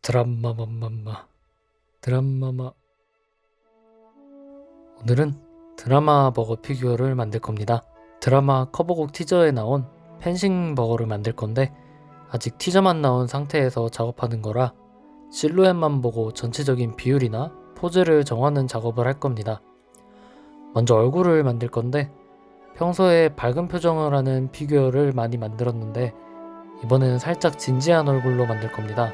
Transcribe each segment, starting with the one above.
드라마마마마 드라마마. 오늘은 드라마 버거 피규어를 만들 겁니다. 드라마 커버곡 티저에 나온 펜싱 버거를 만들 건데 아직 티저만 나온 상태에서 작업하는 거라 실루엣만 보고 전체적인 비율이나 포즈를 정하는 작업을 할 겁니다. 먼저 얼굴을 만들 건데 평소에 밝은 표정을 하는 피규어를 많이 만들었는데 이번에는 살짝 진지한 얼굴로 만들 겁니다.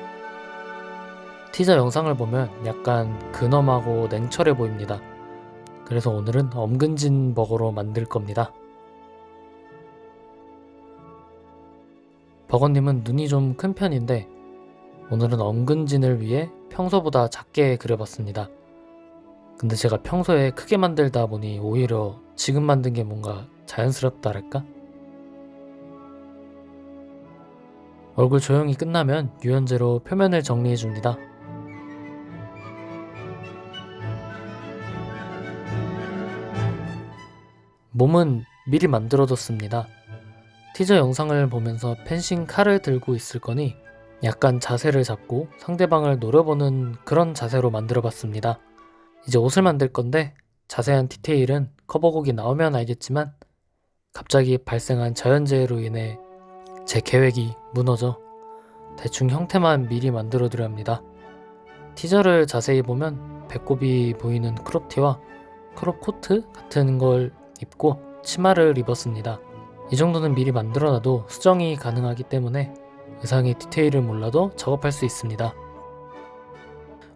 티저 영상을 보면 약간 근엄하고 냉철해 보입니다. 그래서 오늘은 엄근진 버거로 만들 겁니다. 버거님은 눈이 좀 큰 편인데 오늘은 엄근진을 위해 평소보다 작게 그려봤습니다. 근데 제가 평소에 크게 만들다 보니 오히려 지금 만든 게 뭔가 자연스럽다랄까? 얼굴 조형이 끝나면 유연제로 표면을 정리해줍니다. 몸은 미리 만들어뒀습니다. 티저 영상을 보면서 펜싱 칼을 들고 있을 거니 약간 자세를 잡고 상대방을 노려보는 그런 자세로 만들어봤습니다. 이제 옷을 만들 건데 자세한 디테일은 커버곡이 나오면 알겠지만 갑자기 발생한 자연재해로 인해 제 계획이 무너져 대충 형태만 미리 만들어두려 합니다. 티저를 자세히 보면 배꼽이 보이는 크롭티와 크롭 코트 같은 걸 입고 치마를 입었습니다. 이 정도는 미리 만들어놔도 수정이 가능하기 때문에 의상의 디테일을 몰라도 작업할 수 있습니다.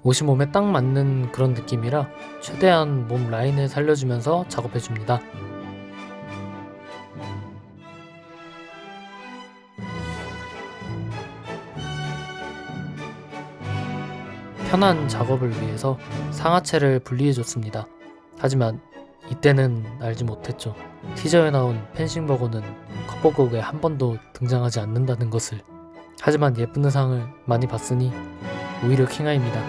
옷이 몸에 딱 맞는 그런 느낌이라 최대한 몸 라인을 살려주면서 작업해줍니다. 편한 작업을 위해서 상하체를 분리해줬습니다. 하지만 이때는 알지 못했죠. 티저에 나온 펜싱 버거는 커버곡에 한 번도 등장하지 않는다는 것을. 하지만 예쁜 의상을 많이 봤으니 오히려 킹아입니다.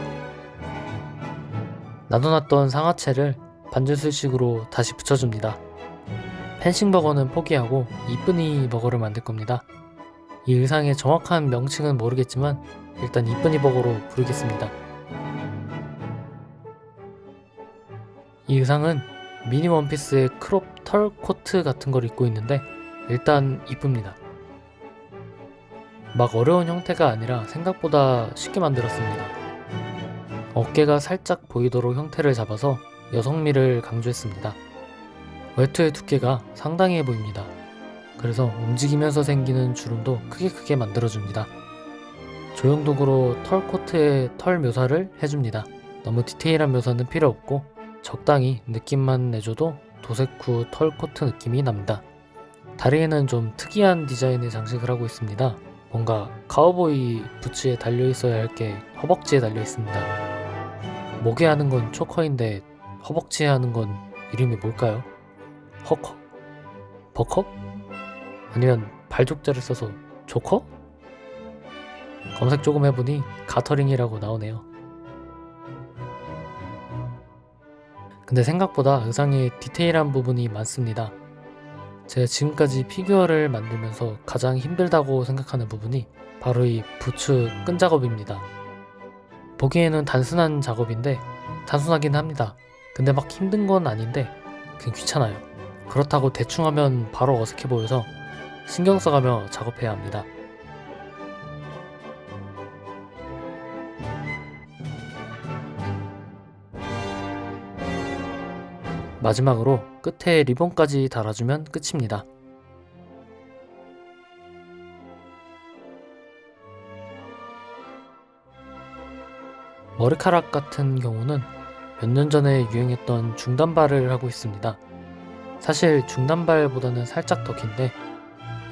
놔둬놨던 상하체를 반줄술식으로 다시 붙여줍니다. 펜싱 버거는 포기하고 이쁜이 버거를 만들 겁니다. 이 의상의 정확한 명칭은 모르겠지만 일단 이쁜이 버거로 부르겠습니다. 이 의상은 미니 원피스에 크롭 털 코트 같은 걸 입고 있는데 일단 이쁩니다. 막 어려운 형태가 아니라 생각보다 쉽게 만들었습니다. 어깨가 살짝 보이도록 형태를 잡아서 여성미를 강조했습니다. 외투의 두께가 상당해 보입니다. 그래서 움직이면서 생기는 주름도 크게 만들어줍니다. 조형도구로 털 코트에 털 묘사를 해줍니다. 너무 디테일한 묘사는 필요 없고 적당히 느낌만 내줘도 도색 후 털 코트 느낌이 납니다. 다리에는 좀 특이한 디자인의 장식을 하고 있습니다. 뭔가 카우보이 부츠에 달려있어야 할 게 허벅지에 달려있습니다. 목에 하는 건 초커인데 허벅지에 하는 건 이름이 뭘까요? 허커? 버커? 아니면 발족자를 써서 조커? 검색 조금 해보니 가터링이라고 나오네요. 근데 생각보다 의상에 디테일한 부분이 많습니다. 제가 지금까지 피규어를 만들면서 가장 힘들다고 생각하는 부분이 바로 이 부츠 끈 작업입니다. 보기에는 단순한 작업인데 단순하긴 합니다. 근데 막 힘든 건 아닌데 그냥 귀찮아요. 그렇다고 대충 하면 바로 어색해 보여서 신경 써가며 작업해야 합니다. 마지막으로 끝에 리본까지 달아주면 끝입니다. 머리카락 같은 경우는 몇 년 전에 유행했던 중단발을 하고 있습니다. 사실 중단발보다는 살짝 더 긴데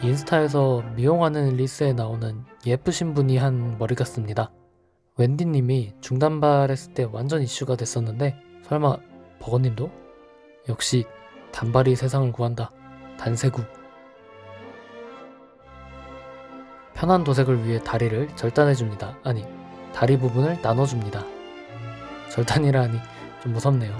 인스타에서 미용하는 릴스에 나오는 예쁘신 분이 한 머리 같습니다. 웬디님이 중단발 했을 때 완전 이슈가 됐었는데 설마 버거님도? 역시 단발이 세상을 구한다. 단세구. 편한 도색을 위해 다리를 절단해줍니다. 아니, 다리 부분을 나눠줍니다. 절단이라 하니 좀 무섭네요.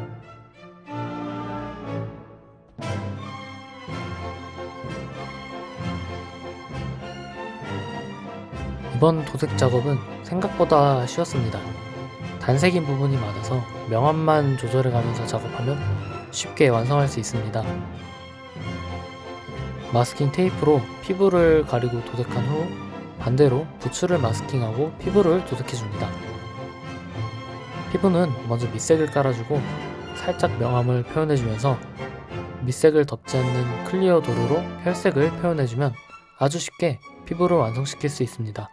이번 도색 작업은 생각보다 쉬웠습니다. 단색인 부분이 많아서 명암만 조절해가면서 작업하면 쉽게 완성할 수 있습니다. 마스킹 테이프로 피부를 가리고 도색한 후 반대로 부츠를 마스킹하고 피부를 도색해줍니다. 피부는 먼저 밑색을 깔아주고 살짝 명암을 표현해주면서 밑색을 덮지 않는 클리어 도료로 혈색을 표현해주면 아주 쉽게 피부를 완성시킬 수 있습니다.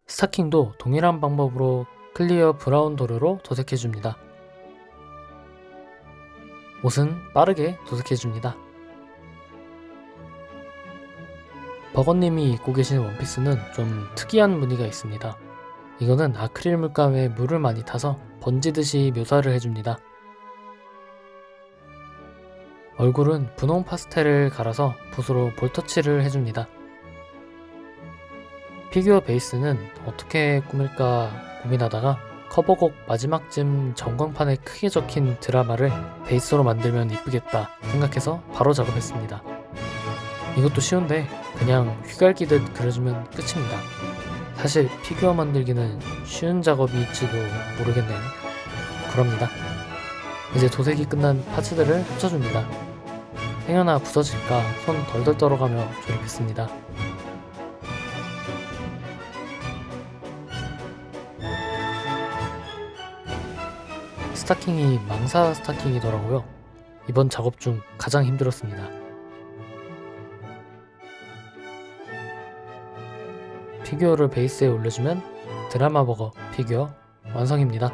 스타킹도 동일한 방법으로 클리어 브라운 도료로 도색해줍니다. 옷은 빠르게 도색해줍니다. 버거님이 입고 계신 원피스는 좀 특이한 무늬가 있습니다. 이거는 아크릴 물감에 물을 많이 타서 번지듯이 묘사를 해줍니다. 얼굴은 분홍 파스텔을 갈아서 붓으로 볼터치를 해줍니다. 피규어 베이스는 어떻게 꾸밀까 고민하다가 커버곡 마지막쯤 전광판에 크게 적힌 드라마를 베이스로 만들면 이쁘겠다 생각해서 바로 작업했습니다. 이것도 쉬운데 그냥 휘갈기듯 그려주면 끝입니다. 사실 피규어 만들기는 쉬운 작업일지도 모르겠네요. 그럽니다. 이제 도색이 끝난 파츠들을 합쳐줍니다. 행여나 부서질까 손 덜덜 떨어가며 조립했습니다. 스타킹이 망사 스타킹이더라고요. 이번 작업 중 가장 힘들었습니다. 피규어를 베이스에 올려주면 드라마 버거 피규어 완성입니다.